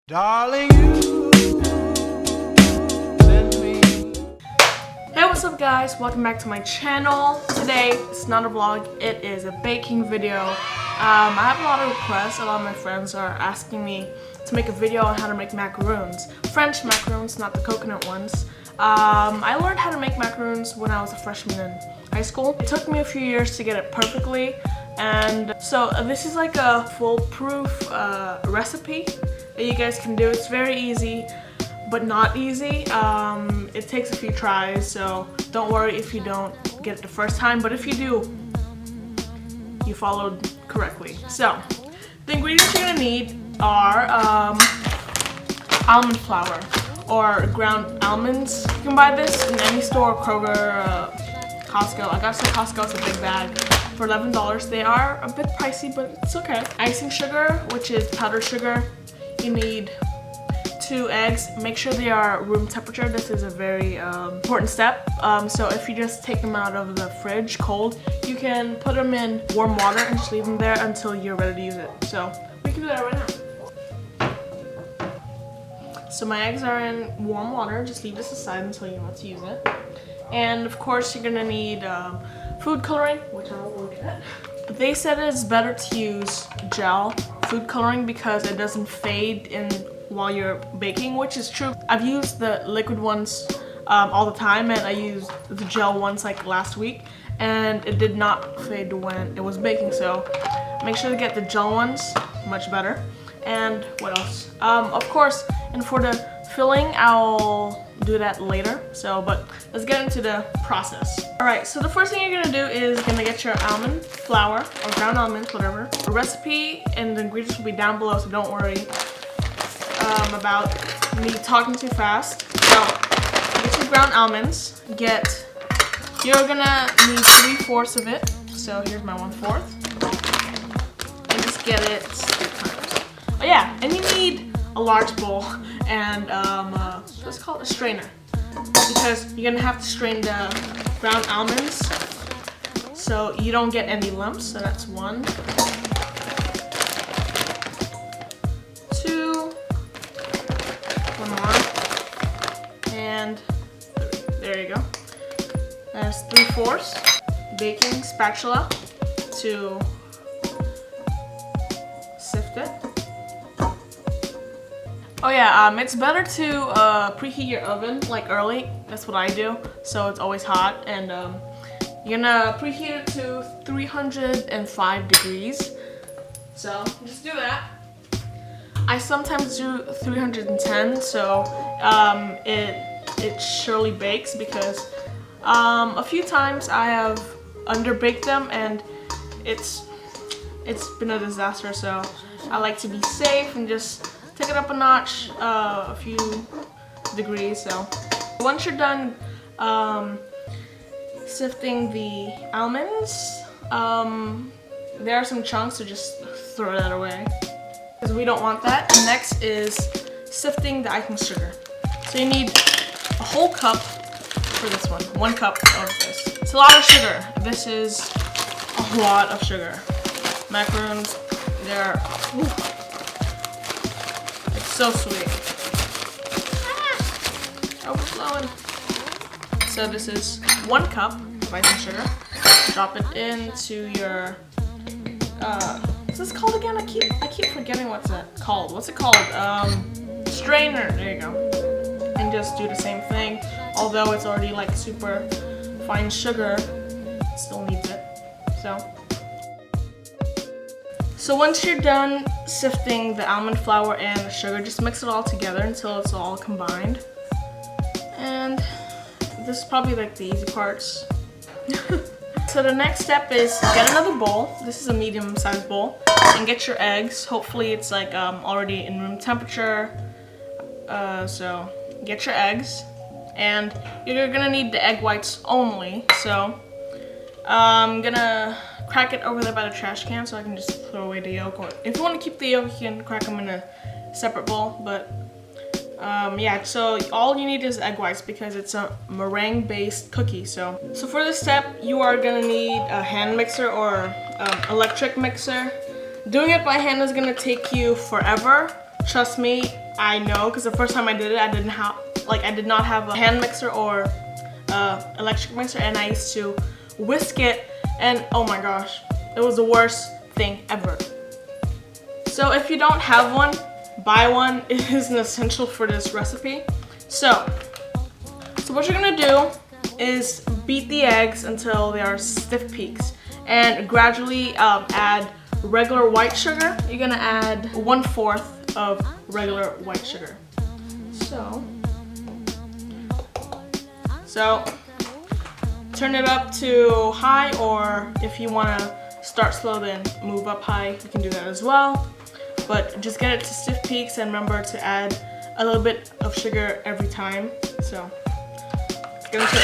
Darling, you send me. Hey, what's up guys? Welcome back to my channel. Today, it's not a vlog, it is a baking video. I have a lot of requests. A lot of my friends are asking me to make a video on how to make macaroons. French macaroons, not the coconut ones. I learned how to make macaroons when I was a freshman in high school. It took me a few years to get it perfectly. And so this is like a foolproof recipe that you guys can do. It's very easy, but not easy. It takes a few tries, so don't worry if you don't get it the first time, but if you do, you followed correctly. So, the ingredients you're gonna need are almond flour or ground almonds. You can buy this in any store, Kroger, Costco. I gotta say Costco, it's a big bag for $11. They are a bit pricey, but it's okay. Icing sugar, which is powdered sugar. You need 2 eggs. Make sure they are room temperature. This is a very important step. So if you just take them out of the fridge cold, you can put them in warm water and just leave them there until you're ready to use it. So we can do that right now. So my eggs are in warm water. Just leave this aside until you want to use it. And of course you're gonna need food coloring, which I'll look at. They said it's better to use gel food coloring because it doesn't fade in while you're baking, which is true. I've used the liquid ones all the time, and I used the gel ones like last week, and it did not fade when it was baking. So make sure to get the gel ones, much better. And what else? Of course, and for the filling, I'll do that later. So, but let's get into the process. All right, so the first thing you're gonna do is gonna get your almond flour or ground almonds, whatever. The recipe and the ingredients will be down below, so don't worry about me talking too fast. So, get your ground almonds. You're gonna need 3/4 of it. So here's my 1/4. And just get it 3 times. Oh yeah, and you need a large bowl and let's call it a strainer, because you're gonna have to strain the ground almonds so you don't get any lumps. So that's 1, 2, 1 more, and 3. There you go. That's 3/4 baking spatula to sift it. Oh yeah, it's better to preheat your oven like early. That's what I do, so it's always hot. And you're gonna preheat it to 305 degrees. So just do that. I sometimes do 310, so it surely bakes, because a few times I have underbaked them and it's been a disaster. So I like to be safe and just take it up a notch, a few degrees. So once you're done sifting the almonds, there are some chunks, so just throw that away because we don't want that. And next is sifting the icing sugar. So you need a whole cup for this one. 1 cup of this. It's a lot of sugar. This is a lot of sugar. Macarons, they're so sweet. Overflowing. So this is 1 cup of icing sugar. Drop it into your what's this called again? I keep forgetting what's it called. What's it called? Strainer. There you go. And just do the same thing. Although it's already like super fine sugar, it still needs it. So once you're done sifting the almond flour and the sugar, just mix it all together until it's all combined. And this is probably like the easy parts. So the next step is get another bowl. This is a medium-sized bowl, and get your eggs. Hopefully it's like already in room temperature. So get your eggs, and you're gonna need the egg whites only. So I'm gonna crack it over there by the trash can so I can just throw away the yolk. Or if you want to keep the yolk, you can crack them in a separate bowl. But yeah, so all you need is egg whites because it's a meringue based cookie. So for this step, you are gonna need a hand mixer or electric mixer. Doing it by hand is gonna take you forever. Trust me, I know, because the first time I did it, I did not have a hand mixer or electric mixer, and I used to whisk it, and oh my gosh, it was the worst thing ever. So if you don't have one, buy one. It is an essential for this recipe. So what you're gonna do is beat the eggs until they are stiff peaks, and gradually add regular white sugar. You're gonna add 1/4 of regular white sugar. So turn it up to high, or if you wanna start slow then move up high, you can do that as well. But just get it to stiff peaks, and remember to add a little bit of sugar every time. So it's gonna take.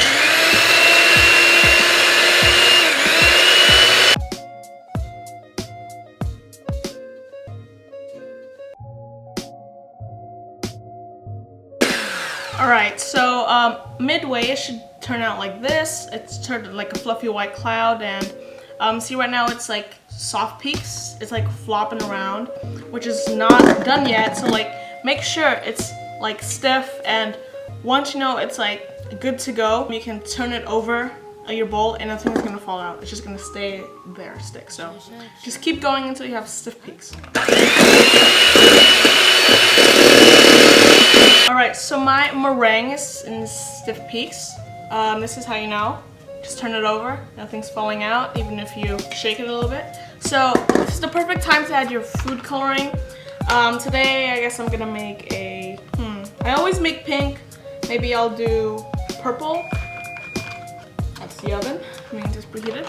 Alright, so midway it should turn out like this. It's turned like a fluffy white cloud, and see right now it's like soft peaks. It's like flopping around, which is not done yet. So like make sure it's like stiff, and once you know it's like good to go, you can turn it over your bowl and nothing's gonna fall out. It's just gonna stay there, stick. So just keep going until you have stiff peaks. Alright, so my meringue is in stiff peaks. This is how you know. Just turn it over, nothing's falling out, even if you shake it a little bit. So this is the perfect time to add your food coloring. Today I guess I'm gonna make a, I always make pink. Maybe I'll do purple. That's the oven, I mean just preheated.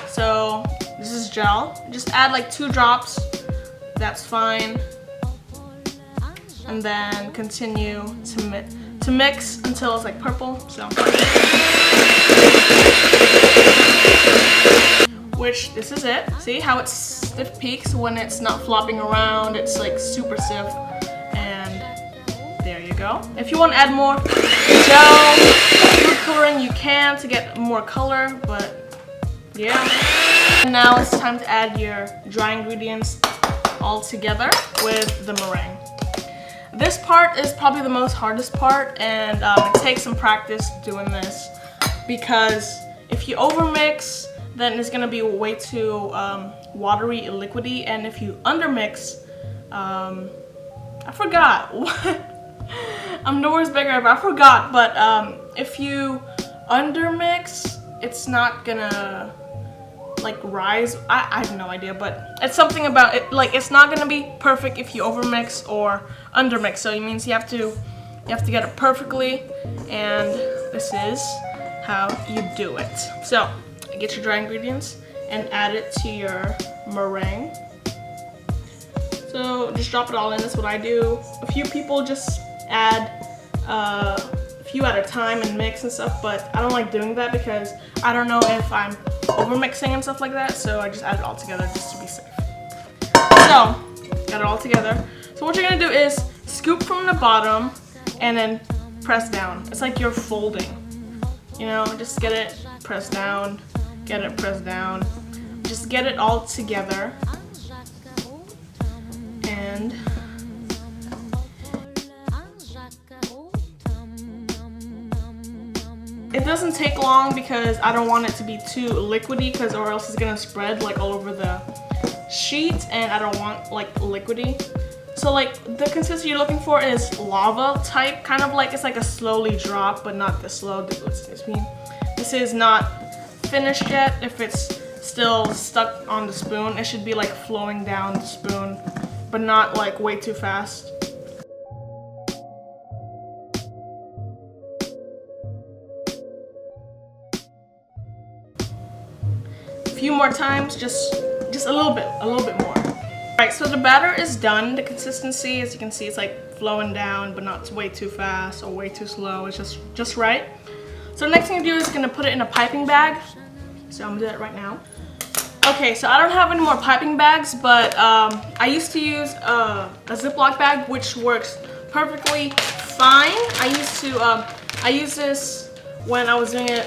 So this is gel. Just add like 2 drops, that's fine. And then continue to mix until it's like purple. So, which this is it. See how it's stiff peaks when it's not flopping around. It's like super stiff, and there you go. If you want to add more gel, food coloring, you can to get more color. But yeah. And now it's time to add your dry ingredients all together with the meringue. This part is probably the most hardest part, and it takes some practice doing this, because if you overmix, then it's gonna be way too watery, liquidy, and if you undermix, I forgot. I'm the worst baker ever. I forgot, but if you undermix, it's not gonna like rise. I have no idea, but it's something about it, like it's not gonna be perfect if you overmix or undermix. So it means you have to get it perfectly, and this is how you do it. So get your dry ingredients and add it to your meringue. So just drop it all in. That's what I do. A few people just add a few at a time and mix and stuff, but I don't like doing that because I don't know if I'm over mixing and stuff like that, so I just add it all together just to be safe. So got it all together. So what you're gonna do is scoop from the bottom and then press down. It's like you're folding, you know, just get it pressed down, get it pressed down, just get it all together. And it doesn't take long because I don't want it to be too liquidy, because or else it's gonna spread like all over the sheet, and I don't want like liquidy. So like the consistency you're looking for is lava type, kind of like it's like a slowly drop, but not this slow. This is not finished yet. If it's still stuck on the spoon, it should be like flowing down the spoon, but not like way too fast. Few more times, just a little bit more. Alright, so the batter is done. The consistency, as you can see, it's like flowing down, but not way too fast or way too slow. It's just right. So the next thing to do is gonna put it in a piping bag. So I'm gonna do that right now. Okay, so I don't have any more piping bags, but I used to use a Ziploc bag, which works perfectly fine. I used this when I was doing it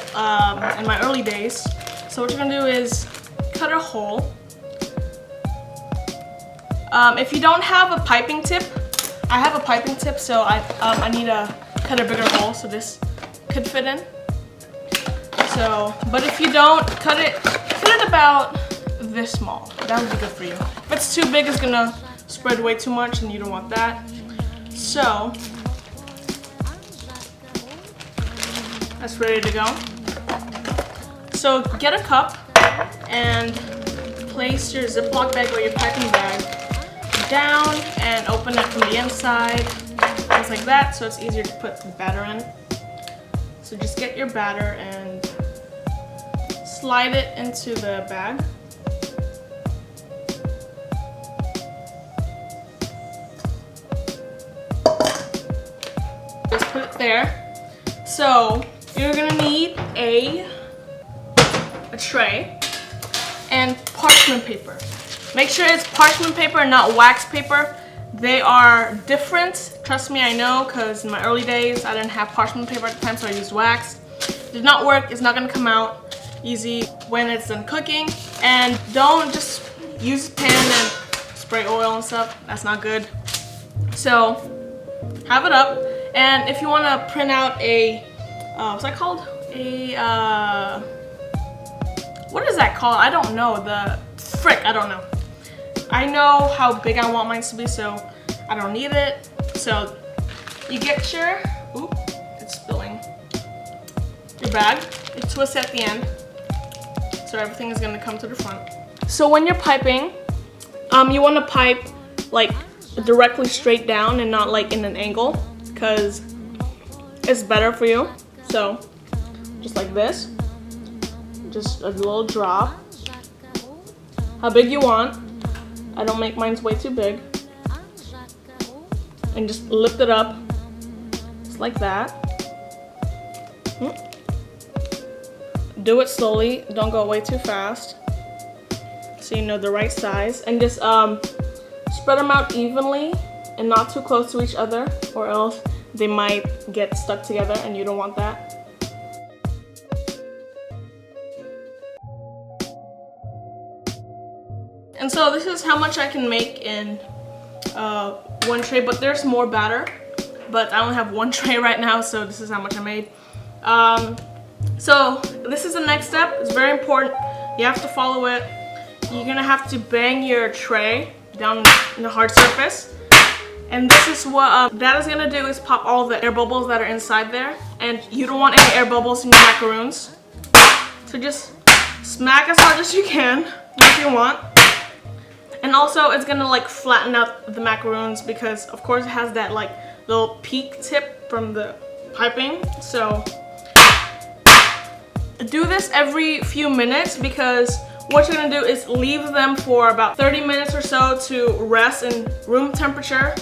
in my early days. So what you're gonna do is cut a hole. If you don't have a piping tip, I have a piping tip, so I need to cut a bigger hole so this could fit in. So, but if you don't, cut it about this small. That would be good for you. If it's too big, it's gonna spread way too much, and you don't want that. So that's ready to go. So get a cup and place your Ziploc bag or your piping bag down and open it from the inside, just like that, so it's easier to put the batter in. So just get your batter and slide it into the bag. Just put it there. So you're gonna need a tray and parchment paper. Make sure it's parchment paper and not wax paper. They are different. Trust me, I know, because in my early days I didn't have parchment paper at the time, so I used wax. Did not work. It's not gonna come out easy when it's done cooking. And don't just use a pan and spray oil and stuff. That's not good. So have it up, and if you want to print out a what's that called? What is that called? I don't know. I don't know. I know how big I want mine to be, so I don't need it. So you get your, oop, it's spilling, your bag. You twist at the end, so everything is gonna come to the front. So when you're piping, you want to pipe like directly straight down and not like in an angle, because it's better for you. So just like this, just a little drop, how big you want. I don't make mine way too big, and just lift it up just like that. Do it slowly, don't go way too fast, so you know the right size, and just spread them out evenly and not too close to each other, or else they might get stuck together and you don't want that. And so this is how much I can make in one tray, but there's more batter, but I only have one tray right now, so this is how much I made. So this is the next step. It's very important. You have to follow it. You're gonna have to bang your tray down in the hard surface, and this is what that is gonna do, is pop all the air bubbles that are inside there, and you don't want any air bubbles in your macaroons. So just smack as hard as you can if you want. And also it's gonna like flatten out the macaroons, because of course it has that like little peak tip from the piping. So do this every few minutes, because what you're gonna do is leave them for about 30 minutes or so to rest in room temperature,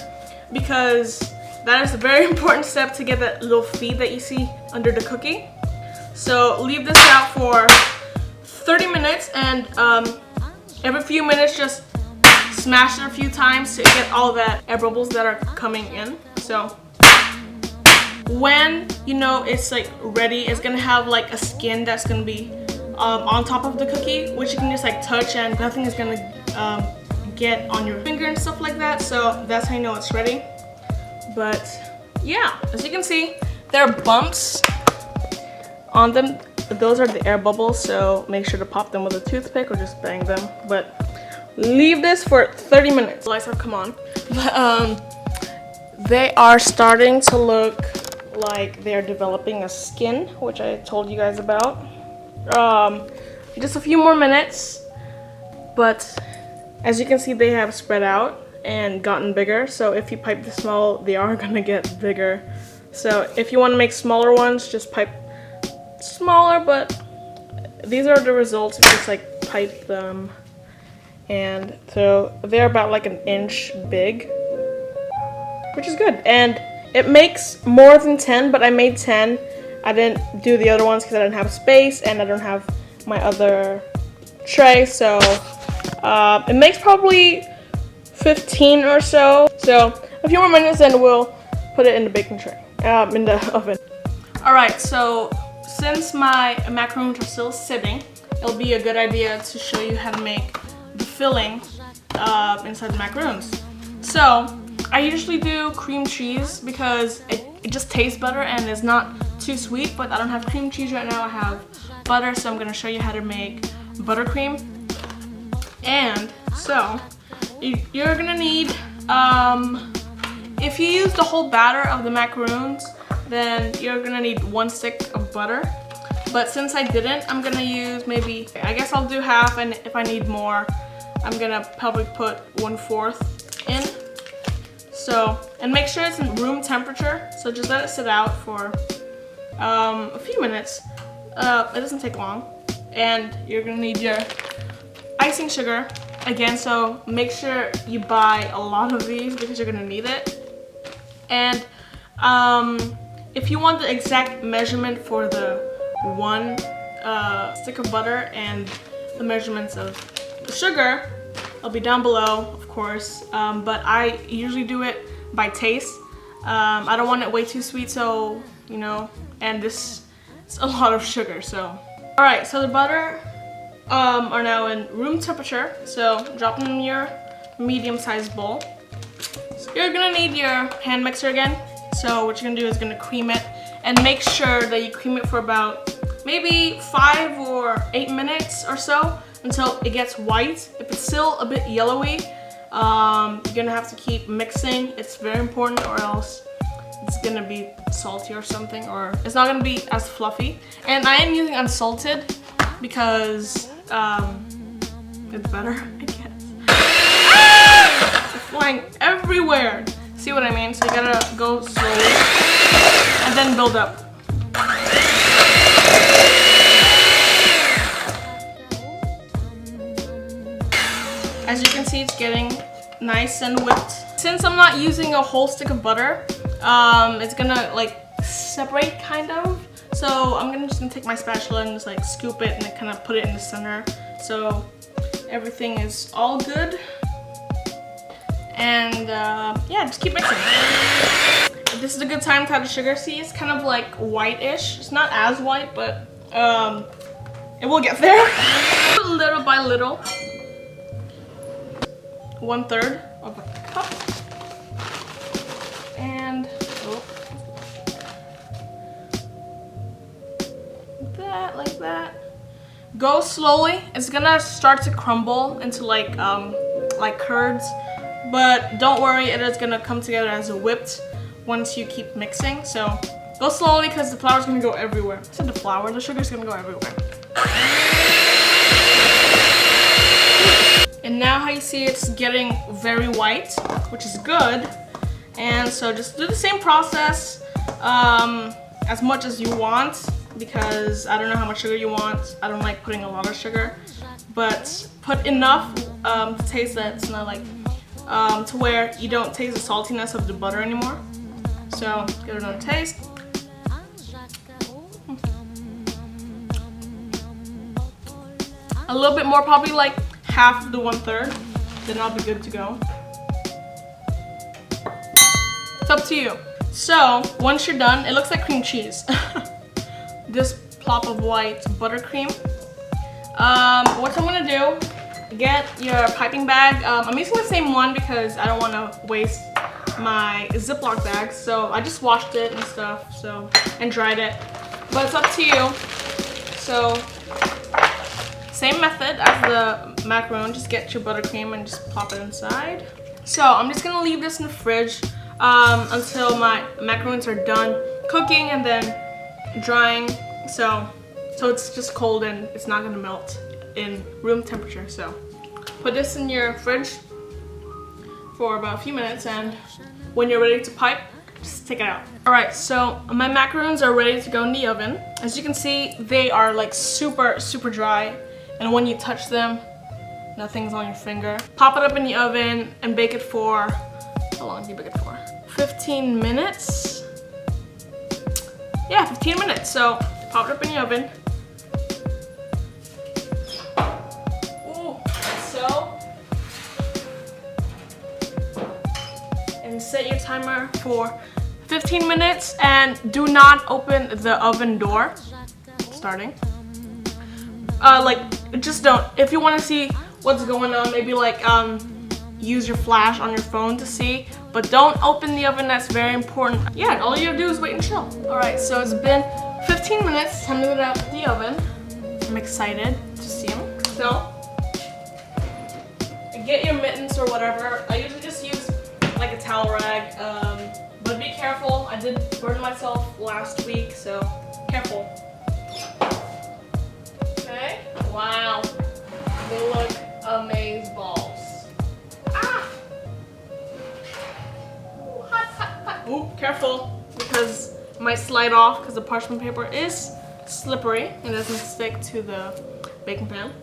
because that is a very important step to get that little feed that you see under the cookie. So leave this out for 30 minutes, and every few minutes just smash it a few times to get all that air bubbles that are coming in. So when you know it's like ready, it's gonna have like a skin that's gonna be on top of the cookie, which you can just like touch and nothing is gonna get on your finger and stuff like that. So that's how you know it's ready. But yeah, as you can see, there are bumps on them. Those are the air bubbles, so make sure to pop them with a toothpick or just bang them. But leave this for 30 minutes. The lights have come on, but they are starting to look like they're developing a skin, which I told you guys about. Just a few more minutes, but as you can see, they have spread out and gotten bigger. So if you pipe this small, they are gonna get bigger. So if you want to make smaller ones, just pipe smaller, but these are the results. You just like pipe them, and so they're about like an inch big, which is good. And it makes more than 10, but I made 10. I didn't do the other ones because I didn't have space, and I don't have my other tray, so it makes probably 15 or so. So a few more minutes and we'll put it in the baking tray, in the oven. All right, so since my macarons are still sitting, it'll be a good idea to show you how to make the filling inside the macarons. So I usually do cream cheese because it just tastes better and it's not too sweet, but I don't have cream cheese right now. I have butter, so I'm gonna show you how to make buttercream. And so you're gonna need, if you use the whole batter of the macaroons, then you're gonna need 1 stick of butter. But since I didn't, I'm gonna use maybe, I guess I'll do half, and if I need more, I'm gonna probably put 1/4 in. So, and make sure it's in room temperature. So just let it sit out for a few minutes. It doesn't take long. And you're gonna need your icing sugar again. So make sure you buy a lot of these because you're gonna need it. And if you want the exact measurement for the 1 stick of butter and the measurements of the sugar, I'll be down below, of course. But I usually do it by taste. I don't want it way too sweet, so you know. And this is a lot of sugar, so. All right, so the butter are now in room temperature. So drop them in your medium-sized bowl. So you're gonna need your hand mixer again. So what you're gonna do is gonna cream it, and make sure that you cream it for about maybe 5 or 8 minutes or so until it gets white. If it's still a bit yellowy, you're gonna have to keep mixing. It's very important, or else it's gonna be salty or something, or it's not gonna be as fluffy. And I am using unsalted because it's better, I guess. It's flying everywhere. See what I mean? So you gotta go slowly and then build up. As you can see, it's getting nice and whipped. Since I'm not using a whole stick of butter, it's gonna like separate kind of. So I'm just gonna take my spatula and just like scoop it and kind of put it in the center. So everything is all good. And yeah, just keep mixing. This is a good time to add the sugar. See, it's kind of like white-ish. It's not as white, but it will get there. Little by little. 1/3 of a cup. And like that. Go slowly. It's gonna start to crumble into like curds, but don't worry, it is gonna come together as a whipped once you keep mixing. So go slowly because the flour's gonna go everywhere. I said the flour, the sugar's gonna go everywhere. And now how you see it's getting very white, which is good. And so just do the same process as much as you want, because I don't know how much sugar you want. I don't like putting a lot of sugar, but put enough to taste that it's not like, to where you don't taste the saltiness of the butter anymore. So give it another taste. A little bit more, probably like half of the 1/3, then I'll be good to go. It's up to you. So once you're done, it looks like cream cheese. This plop of white buttercream. What I'm gonna do, get your piping bag. I'm using the same one because I don't want to waste my Ziploc bag. So I just washed it and stuff, so, and dried it. But it's up to you. So same method as the macaron, just get your buttercream and just plop it inside. So I'm just gonna leave this in the fridge until my macarons are done cooking and then drying. So it's just cold and it's not gonna melt in room temperature. So put this in your fridge for about a few minutes, and when you're ready to pipe, just take it out. Alright, so my macarons are ready to go in the oven. As you can see, they are like super dry, and when you touch them, nothing's on your finger. Pop it up in the oven and bake it for, how long do you bake it for? 15 minutes? Yeah, 15 minutes. So pop it up in the oven. Ooh, so. And set your timer for 15 minutes, and do not open the oven door. Starting. Just don't. If you want to see what's going on, maybe like use your flash on your phone to see, but don't open the oven. That's very important. Yeah, all you have to do is wait and chill. All right, so it's been 15 minutes. Time to get out of the oven. I'm excited to see them. So get your mittens or whatever. I usually just use like a towel rag, but be careful. I did burn myself last week, so careful. Okay. Wow. They look amazeballs. Ah! Ooh, hot, hot, hot. Ooh, careful, because it might slide off because the parchment paper is slippery. It doesn't stick to the baking pan.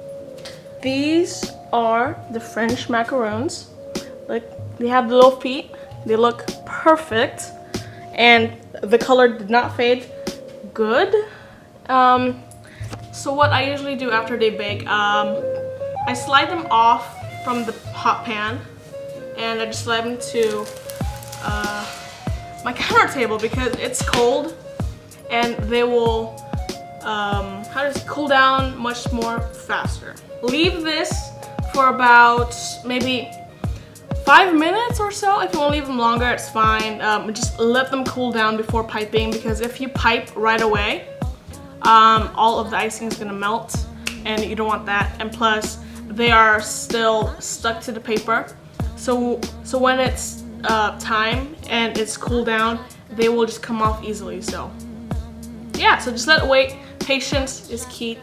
These are the French macarons. Like, they have the little feet. They look perfect, and the color did not fade. Good. So what I usually do after they bake, I slide them off from the hot pan, and I just slide them to my counter table because it's cold, and they will cool down much more faster. Leave this for about maybe 5 minutes or so. If you want to leave them longer, it's fine. Just let them cool down before piping, because if you pipe right away, all of the icing is gonna melt, and you don't want that. And plus, they are still stuck to the paper. So when it's time and it's cooled down, they will just come off easily. So yeah, so just let it wait. Patience is key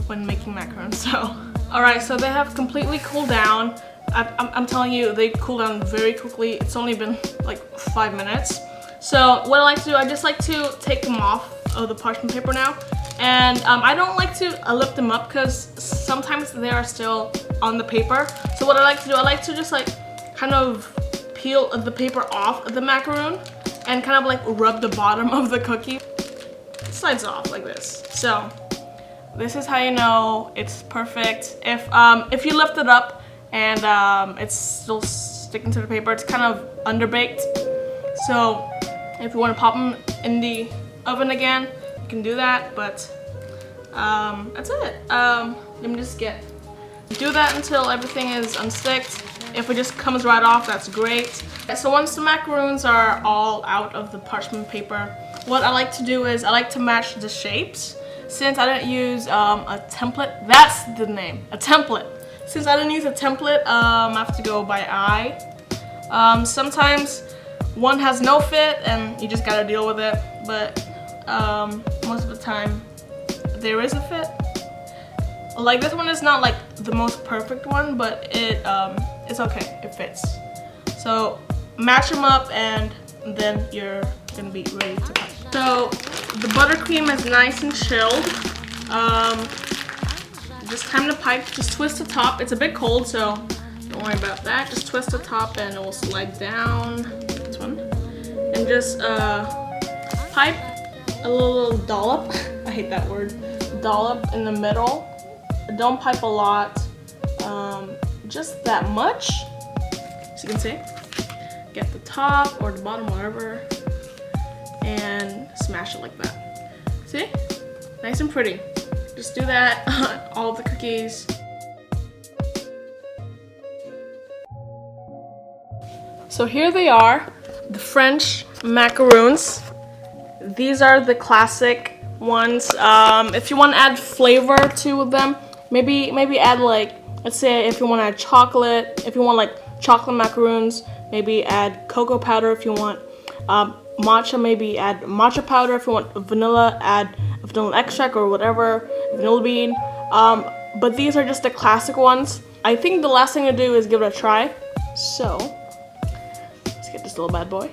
when making macarons. So all right, so they have completely cooled down. I'm telling you, they cool down very quickly. It's only been like 5 minutes. So what I like to do, I just like to take them off of the parchment paper now. And I don't like to lift them up because sometimes they are still on the paper. So what I like to do, I like to just like kind of peel the paper off of the macaroon and kind of like rub the bottom of the cookie. It slides off like this. So this is how you know it's perfect. If you lift it up and it's still sticking to the paper, it's kind of underbaked. So if you want to pop them in the oven again, you can do that, but that's it. Let me just do that until everything is unsticked. If it just comes right off, that's great. So once the macaroons are all out of the parchment paper, what I like to do is I like to match the shapes. Since I didn't use a template, that's the name, a template. Since I didn't use a template, I have to go by eye. Sometimes one has no fit and you just gotta deal with it, but most of the time there is a fit. Like this one is not like the most perfect one, but it's okay, it fits. So match them up and then you're gonna be ready to cut. So the buttercream is nice and chilled. Just time to pipe, just twist the top. It's a bit cold, so don't worry about that. Just twist the top and it will slide down, this one. And just pipe a little dollop, I hate that word, dollop in the middle. Don't pipe a lot, just that much. As you can see, get the top or the bottom, whatever, and smash it like that. See? Nice and pretty. Just do that on all of the cookies. So here they are, the French macaroons. These are the classic ones. If you want to add flavor to them, maybe add like, let's say if you want to add chocolate, if you want like chocolate macaroons, maybe add cocoa powder. If you want matcha, maybe add matcha powder. If you want vanilla, add vanilla extract or whatever, vanilla bean. But these are just the classic ones. I think the last thing to do is give it a try. So let's get this little bad boy.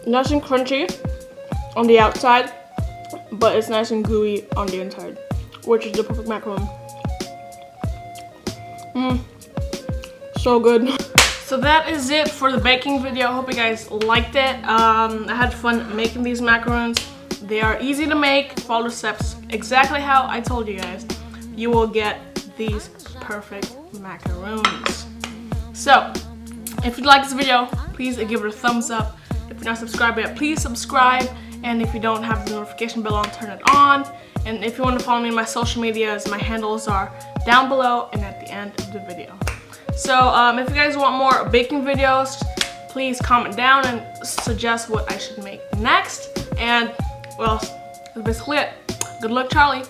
Nice and crunchy on the outside, but it's nice and gooey on the inside, which is the perfect macaron. So good. So that is it for the baking video. I hope you guys liked it. I had fun making these macarons. They are easy to make. Follow the steps exactly how I told you guys. You will get these perfect macarons. So if you like this video, please give it a thumbs up. If you're not subscribed yet, please subscribe. And if you don't have the notification bell on, turn it on. And if you want to follow me on my social medias, my handles are down below and at the end of the video. So if you guys want more baking videos, please comment down and suggest what I should make next. And well, that's basically it. Good luck, Charlie.